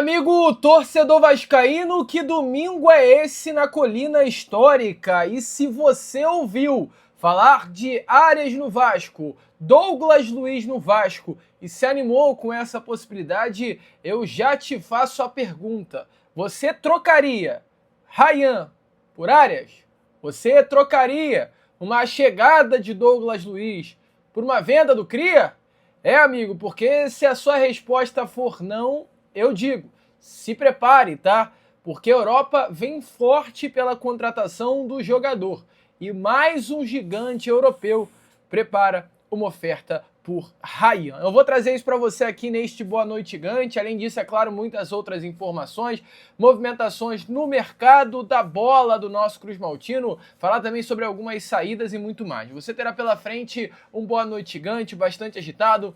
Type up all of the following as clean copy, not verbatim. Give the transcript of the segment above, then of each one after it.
Amigo torcedor vascaíno, que domingo é esse na Colina Histórica? E se você ouviu falar de Arias no Vasco, Douglas Luiz no Vasco e se animou com essa possibilidade, eu já te faço a pergunta. Você trocaria Ryan por Arias? Você trocaria uma chegada de Douglas Luiz por uma venda do Cria? É, amigo, porque se a sua resposta for não, eu digo, se prepare, tá? Porque a Europa vem forte pela contratação do jogador. E mais um gigante europeu prepara uma oferta por Ryan. Eu vou trazer isso para você aqui neste Boa Noite Gigante. Além disso, é claro, muitas outras informações, movimentações no mercado da bola do nosso Cruz Maltino, falar também sobre algumas saídas e muito mais. Você terá pela frente um Boa Noite Gigante bastante agitado,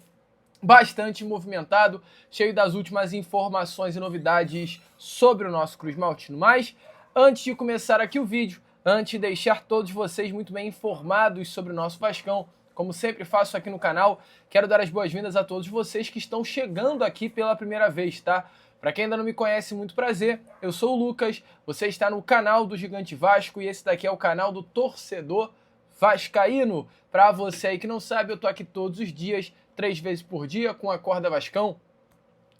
bastante movimentado, cheio das últimas informações e novidades sobre o nosso Cruz Maltino. Mas, antes de começar aqui o vídeo, antes de deixar todos vocês muito bem informados sobre o nosso Vascão, como sempre faço aqui no canal, quero dar as boas-vindas a todos vocês que estão chegando aqui pela primeira vez, tá? Para quem ainda não me conhece, muito prazer, eu sou o Lucas, você está no canal do Gigante Vasco e esse daqui é o canal do Torcedor Vascaíno. Para você aí que não sabe, eu tô aqui todos os dias, 3 vezes por dia, com a Corda Vascão,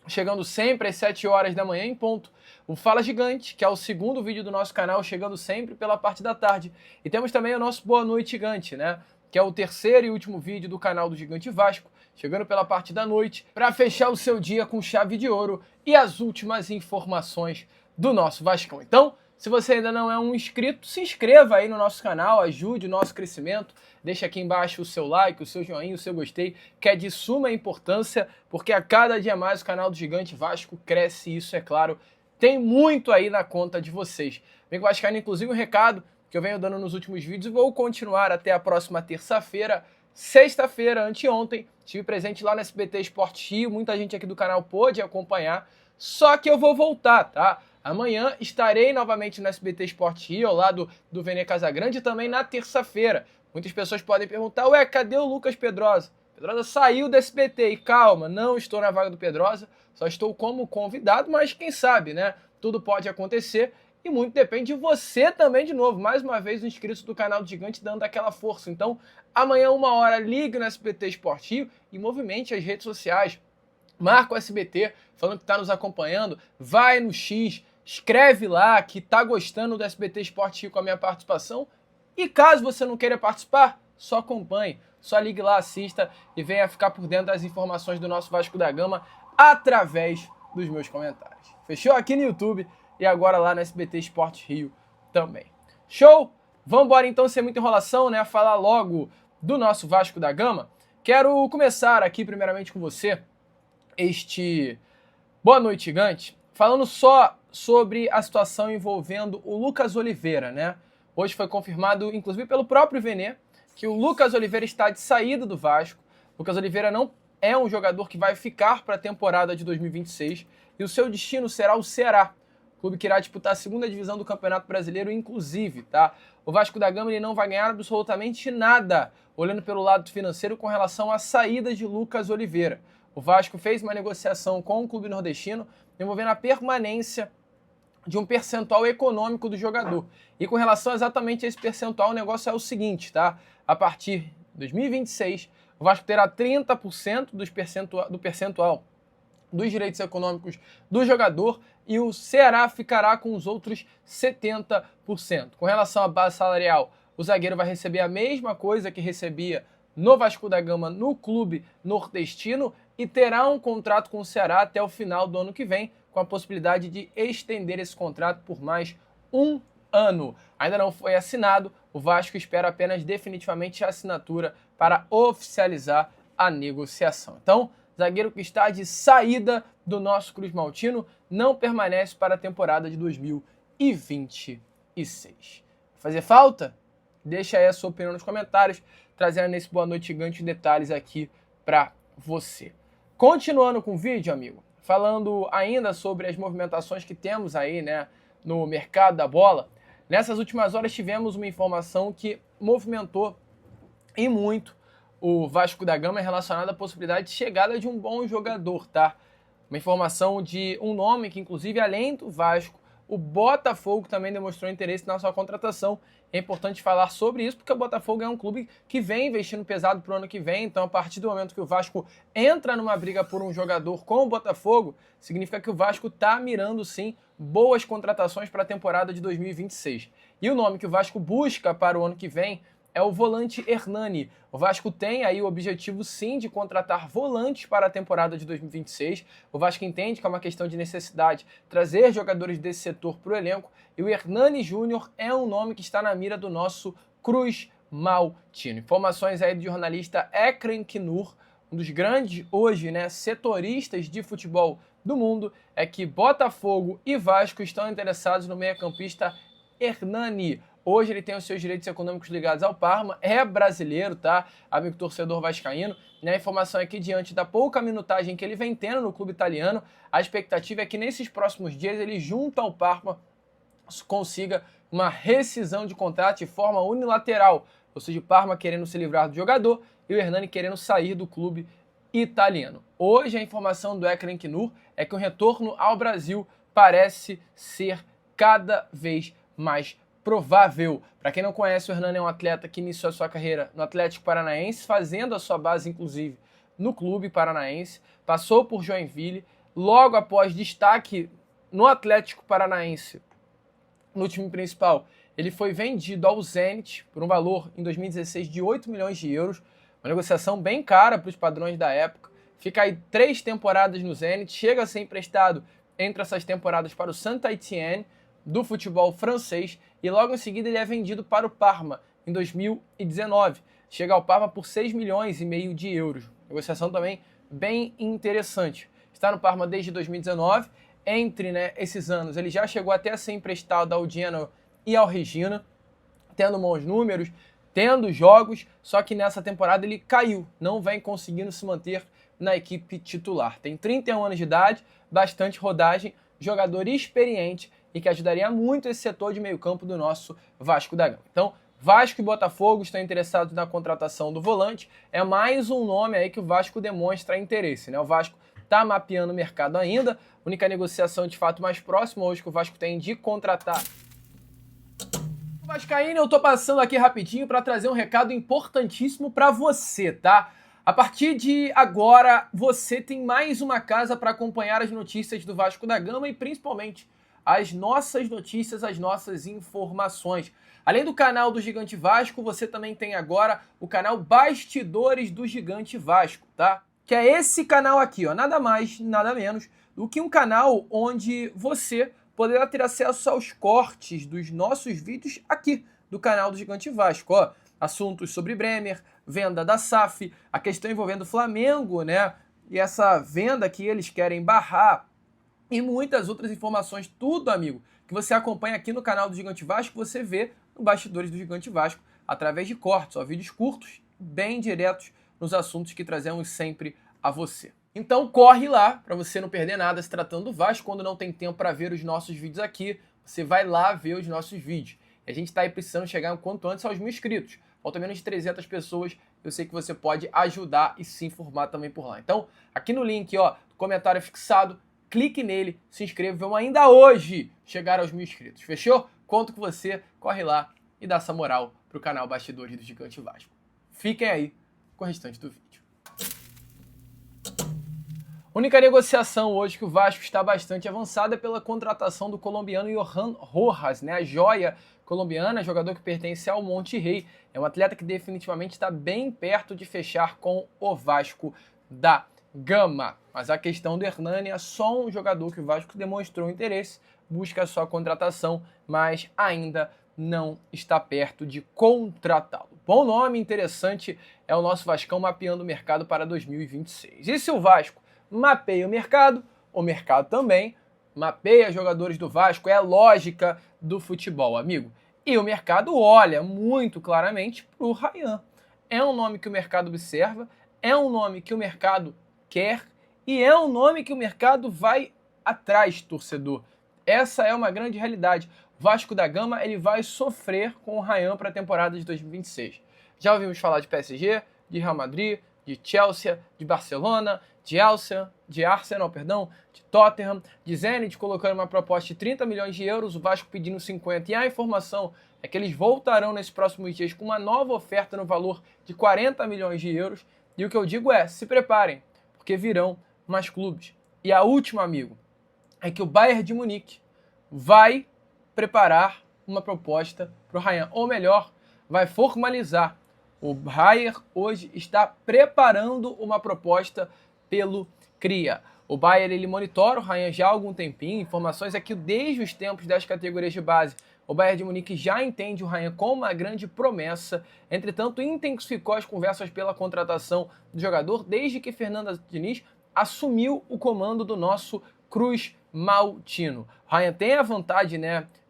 chegando sempre às 7 horas da manhã em ponto. O Fala Gigante, que é o segundo vídeo do nosso canal, chegando sempre pela parte da tarde. E temos também o nosso Boa Noite Gigante, né? Que é o terceiro e último vídeo do canal do Gigante Vasco, chegando pela parte da noite, para fechar o seu dia com chave de ouro e as últimas informações do nosso Vascão. Então, se você ainda não é um inscrito, se inscreva aí no nosso canal, ajude o nosso crescimento, deixa aqui embaixo o seu like, o seu joinha, o seu gostei, que é de suma importância, porque a cada dia mais o canal do Gigante Vasco cresce e isso, é claro, tem muito aí na conta de vocês. Vem com Vascaíno, inclusive um recado que eu venho dando nos últimos vídeos e vou continuar até a próxima terça-feira. Sexta-feira, anteontem, estive presente lá no SBT Esporte Rio, muita gente aqui do canal pôde acompanhar, só que eu vou voltar, tá? Amanhã estarei novamente no SBT Esporte Rio, ao lado do Vene Casagrande, e também na terça-feira. Muitas pessoas podem perguntar, ué, cadê o Lucas Pedrosa? Pedrosa saiu do SBT e calma, não estou na vaga do Pedrosa, só estou como convidado, mas quem sabe, né? Tudo pode acontecer e muito depende de você também, de novo. Mais uma vez, o inscrito do canal do Gigante dando aquela força. Então, amanhã, 1h, ligue no SBT Esporte Rio e movimente as redes sociais. Marca o SBT, falando que está nos acompanhando, vai no X, escreve lá que está gostando do SBT Esporte Rio com a minha participação. E caso você não queira participar, só acompanhe, só ligue lá, assista e venha ficar por dentro das informações do nosso Vasco da Gama através dos meus comentários. Fechou? Aqui no YouTube e agora lá no SBT Esporte Rio também. Show? Vamos embora então, sem muita enrolação, né? Falar logo do nosso Vasco da Gama. Quero começar aqui primeiramente com você este Boa Noite Gigante, falando só sobre a situação envolvendo o Lucas Oliveira, né? Hoje foi confirmado, inclusive pelo próprio Vene, que o Lucas Oliveira está de saída do Vasco. O Lucas Oliveira não é um jogador que vai ficar para a temporada de 2026 e o seu destino será o Ceará, clube que irá disputar a segunda divisão do Campeonato Brasileiro, inclusive, tá? O Vasco da Gama ele não vai ganhar absolutamente nada, olhando pelo lado financeiro com relação à saída de Lucas Oliveira. O Vasco fez uma negociação com o clube nordestino envolvendo a permanência de um percentual econômico do jogador. E com relação exatamente a esse percentual, o negócio é o seguinte, tá? A partir de 2026, o Vasco terá 30% do percentual dos direitos econômicos do jogador e o Ceará ficará com os outros 70%. Com relação à base salarial, o zagueiro vai receber a mesma coisa que recebia no Vasco da Gama no clube nordestino e terá um contrato com o Ceará até o final do ano que vem, com a possibilidade de estender esse contrato por mais um ano. Ainda não foi assinado, o Vasco espera apenas definitivamente a assinatura para oficializar a negociação. Então, zagueiro que está de saída do nosso Cruz Maltino não permanece para a temporada de 2026. Vai fazer falta? Deixa aí a sua opinião nos comentários, trazendo nesse Boa Noite Gigante detalhes aqui para você. Continuando com o vídeo, amigo, falando ainda sobre as movimentações que temos aí, né, no mercado da bola, nessas últimas horas tivemos uma informação que movimentou e muito o Vasco da Gama relacionada à possibilidade de chegada de um bom jogador, tá? Uma informação de um nome que, inclusive, além do Vasco, o Botafogo também demonstrou interesse na sua contratação. É importante falar sobre isso, porque o Botafogo é um clube que vem investindo pesado para o ano que vem. Então, a partir do momento que o Vasco entra numa briga por um jogador com o Botafogo, significa que o Vasco está mirando, sim, boas contratações para a temporada de 2026. E o nome que o Vasco busca para o ano que vem é o volante Hernani. O Vasco tem aí o objetivo, sim, de contratar volantes para a temporada de 2026. O Vasco entende que é uma questão de necessidade trazer jogadores desse setor para o elenco. E o Hernani Júnior é um nome que está na mira do nosso Cruz Maltino. Informações aí do jornalista Ekren Knur, um dos grandes hoje, né, setoristas de futebol do mundo, é que Botafogo e Vasco estão interessados no meio-campista Hernani. Hoje ele tem os seus direitos econômicos ligados ao Parma, é brasileiro, tá? Amigo torcedor vascaíno. A informação é que, diante da pouca minutagem que ele vem tendo no clube italiano, a expectativa é que nesses próximos dias ele, junto ao Parma, consiga uma rescisão de contrato de forma unilateral. Ou seja, o Parma querendo se livrar do jogador e o Hernani querendo sair do clube italiano. Hoje a informação do Ekren Knur é que o retorno ao Brasil parece ser cada vez mais provável. Para quem não conhece, o Hernani é um atleta que iniciou a sua carreira no Atlético Paranaense, fazendo a sua base, inclusive, no clube paranaense. Passou por Joinville, logo após destaque no Atlético Paranaense, no time principal, ele foi vendido ao Zenit por um valor, em 2016, de 8 milhões de euros. Uma negociação bem cara para os padrões da época. Fica aí 3 temporadas no Zenit, chega a ser emprestado entre essas temporadas para o Saint-Étienne, do futebol francês, e logo em seguida ele é vendido para o Parma em 2019. Chega ao Parma por 6 milhões e meio de euros. Negociação também bem interessante. Está no Parma desde 2019. Entre, né, esses anos ele já chegou até a ser emprestado ao Genoa e ao Regina, tendo bons números, tendo jogos, só que nessa temporada ele caiu, não vem conseguindo se manter na equipe titular. Tem 31 anos de idade, bastante rodagem, jogador experiente, e que ajudaria muito esse setor de meio campo do nosso Vasco da Gama. Então, Vasco e Botafogo estão interessados na contratação do volante. É mais um nome aí que o Vasco demonstra interesse, né? O Vasco está mapeando o mercado ainda. A única negociação de fato mais próxima hoje que o Vasco tem de contratar. Vascaíno, eu tô passando aqui rapidinho para trazer um recado importantíssimo para você, tá? A partir de agora, você tem mais uma casa para acompanhar as notícias do Vasco da Gama e principalmente as nossas notícias, as nossas informações. Além do canal do Gigante Vasco, você também tem agora o canal Bastidores do Gigante Vasco, tá? Que é esse canal aqui, ó, nada mais, nada menos do que um canal onde você poderá ter acesso aos cortes dos nossos vídeos aqui do canal do Gigante Vasco, ó. Assuntos sobre Bremer, venda da SAF, a questão envolvendo o Flamengo, né? E essa venda que eles querem barrar, e muitas outras informações, tudo, amigo, que você acompanha aqui no canal do Gigante Vasco, você vê no Bastidores do Gigante Vasco, através de cortes, ó, vídeos curtos, bem diretos nos assuntos que trazemos sempre a você. Então corre lá, para você não perder nada se tratando do Vasco. Quando não tem tempo para ver os nossos vídeos aqui, você vai lá ver os nossos vídeos. E a gente está aí precisando chegar o quanto antes aos 1.000 inscritos. Faltam menos de 300 pessoas, eu sei que você pode ajudar e se informar também por lá. Então, aqui no link, ó, comentário fixado, clique nele, se inscreva, vamos ainda hoje chegar aos 1.000 inscritos, fechou? Conto com você, corre lá e dá essa moral pro canal Bastidores do Gigante Vasco. Fiquem aí com o restante do vídeo. Única negociação hoje que o Vasco está bastante avançada é pela contratação do colombiano Johan Rojas, né? A joia colombiana, jogador que pertence ao Monterrey. É um atleta que definitivamente está bem perto de fechar com o Vasco da Gama. Mas a questão do Hernani é só um jogador que o Vasco demonstrou interesse, busca a sua contratação, mas ainda não está perto de contratá-lo. Bom nome, interessante, é o nosso Vascão mapeando o mercado para 2026. E se o Vasco mapeia o mercado também mapeia jogadores do Vasco, é a lógica do futebol, amigo. E o mercado olha muito claramente para o Ryan. É um nome que o mercado observa, é um nome que o mercado quer e é um nome que o mercado vai atrás, torcedor. Essa é uma grande realidade. O Vasco da Gama ele vai sofrer com o Ryan para a temporada de 2026. Já ouvimos falar de PSG, de Real Madrid, de Chelsea, de Barcelona, de Chelsea, de Arsenal, de Tottenham, de Zenit colocando uma proposta de 30 milhões de euros, o Vasco pedindo 50, e a informação é que eles voltarão nesses próximos dias com uma nova oferta no valor de 40 milhões de euros, e o que eu digo é, se preparem, porque virão mais clubes. E a última, amigo, é que o Bayern de Munique vai preparar uma proposta para o Ryan, ou melhor, vai formalizar. O Bayern hoje está preparando uma proposta pelo Cria. O Bayern ele monitora o Ryan já há algum tempinho, informações é que desde os tempos das categorias de base, o Bayern de Munique já entende o Ryan como uma grande promessa, entretanto intensificou as conversas pela contratação do jogador desde que Fernando Diniz assumiu o comando do nosso Cruz Maltino. O Ryan tem a vontade,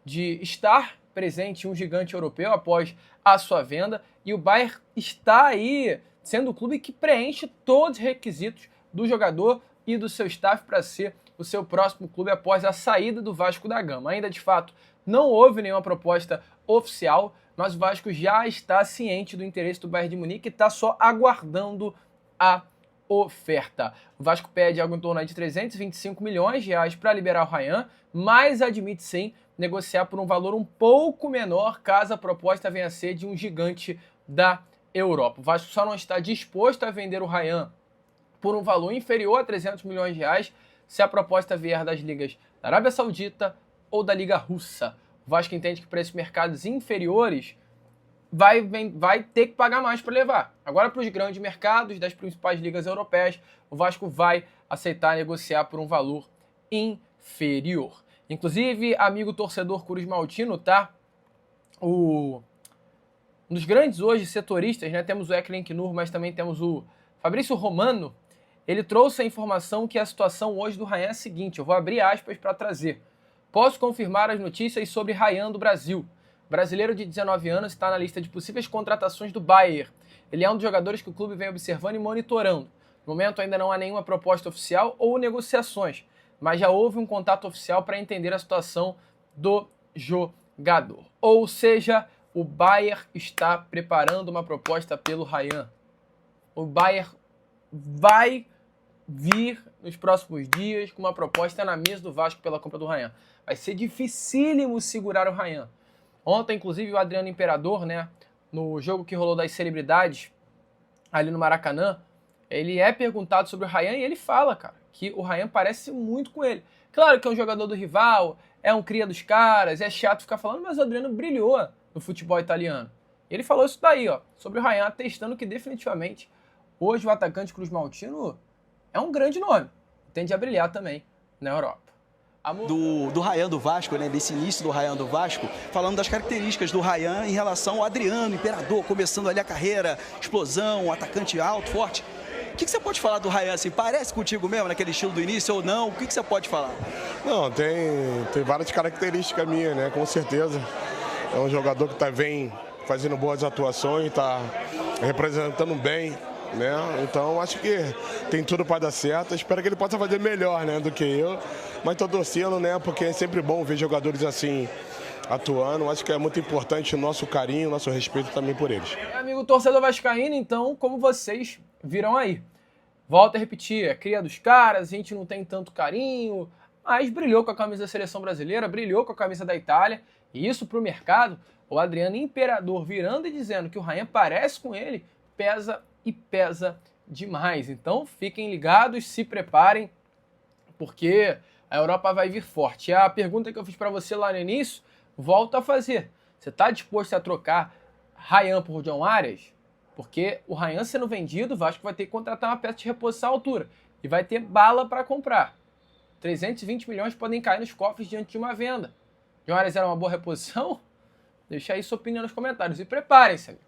de estar presente em um gigante europeu após a sua venda, e o Bayern está aí sendo o clube que preenche todos os requisitos do jogador e do seu staff para ser o seu próximo clube após a saída do Vasco da Gama. Ainda de fato não houve nenhuma proposta oficial, mas o Vasco já está ciente do interesse do Bayern de Munique e está só aguardando a oferta. O Vasco pede algo em torno de 325 milhões de reais para liberar o Ryan, mas admite sim negociar por um valor um pouco menor caso a proposta venha a ser de um gigante da Europa. O Vasco só não está disposto a vender o Ryan por um valor inferior a 300 milhões de reais se a proposta vier das ligas da Arábia Saudita ou da Liga Russa. O Vasco entende que para esses mercados inferiores vai ter que pagar mais para levar. Agora, para os grandes mercados das principais ligas europeias, o Vasco vai aceitar negociar por um valor inferior. Inclusive, amigo torcedor Cruz Maltino, tá? Um dos grandes hoje setoristas, temos o Eklem Knur, mas também temos o Fabrício Romano. Ele trouxe a informação que a situação hoje do Ryan é a seguinte, eu vou abrir aspas para trazer. Posso confirmar as notícias sobre Ryan do Brasil. O brasileiro de 19 anos está na lista de possíveis contratações do Bayern. Ele é um dos jogadores que o clube vem observando e monitorando. No momento ainda não há nenhuma proposta oficial ou negociações, mas já houve um contato oficial para entender a situação do jogador. Ou seja, o Bayern está preparando uma proposta pelo Ryan. O Bayern vai vir nos próximos dias com uma proposta na mesa do Vasco pela compra do Ryan. Vai ser dificílimo segurar o Ryan. Ontem, inclusive, o Adriano Imperador, no jogo que rolou das celebridades, ali no Maracanã, ele é perguntado sobre o Ryan e ele fala, cara, que o Ryan parece muito com ele. Claro que é um jogador do rival, é um cria dos caras, é chato ficar falando, mas o Adriano brilhou no futebol italiano. E ele falou isso daí, sobre o Ryan, atestando que definitivamente hoje o atacante Cruz Maltino é um grande nome. Tende a brilhar também na Europa. Do Ryan do Vasco, desse início do Ryan do Vasco, falando das características do Ryan em relação ao Adriano, Imperador, começando ali a carreira, explosão, atacante alto, forte. O que você pode falar do Ryan, assim, parece contigo mesmo, naquele estilo do início ou não? O que você pode falar? Não, tem várias características minhas, com certeza. É um jogador que vem fazendo boas atuações, está representando bem, Então, acho que tem tudo para dar certo. Espero que ele possa fazer melhor, do que eu. Mas estou torcendo, porque é sempre bom ver jogadores assim atuando. Acho que é muito importante o nosso carinho, o nosso respeito também por eles. Amigo torcedor vascaíno, então, como vocês viram aí. Volto a repetir, é cria dos caras, a gente não tem tanto carinho, mas brilhou com a camisa da Seleção Brasileira, brilhou com a camisa da Itália. E isso para o mercado, o Adriano Imperador virando e dizendo que o Ryan parece com ele, pesa e pesa demais. Então fiquem ligados, se preparem, porque a Europa vai vir forte. E a pergunta que eu fiz para você lá no início, volto a fazer. Você está disposto a trocar Ryan por John Arias? Porque o Ryan sendo vendido, o Vasco vai ter que contratar uma peça de reposição à altura. E vai ter bala para comprar. 320 milhões podem cair nos cofres diante de uma venda. John Arias era uma boa reposição? Deixa aí sua opinião nos comentários. E preparem-se, amigo.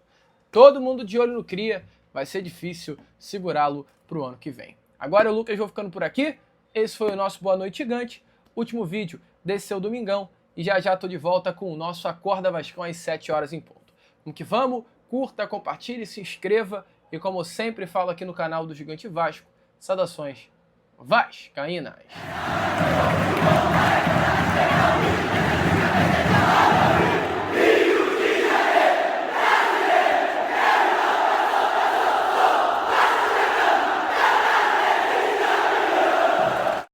Todo mundo de olho no Cria. Vai ser difícil segurá-lo para o ano que vem. Agora eu, Lucas, vou ficando por aqui. Esse foi o nosso Boa Noite Gigante. Último vídeo desse seu domingão. E já já estou de volta com o nosso Acorda Vascão às 7 horas em ponto. Vamos que vamos. Curta, compartilhe, se inscreva. E como eu sempre falo aqui no canal do Gigante Vasco, saudações vascaínas.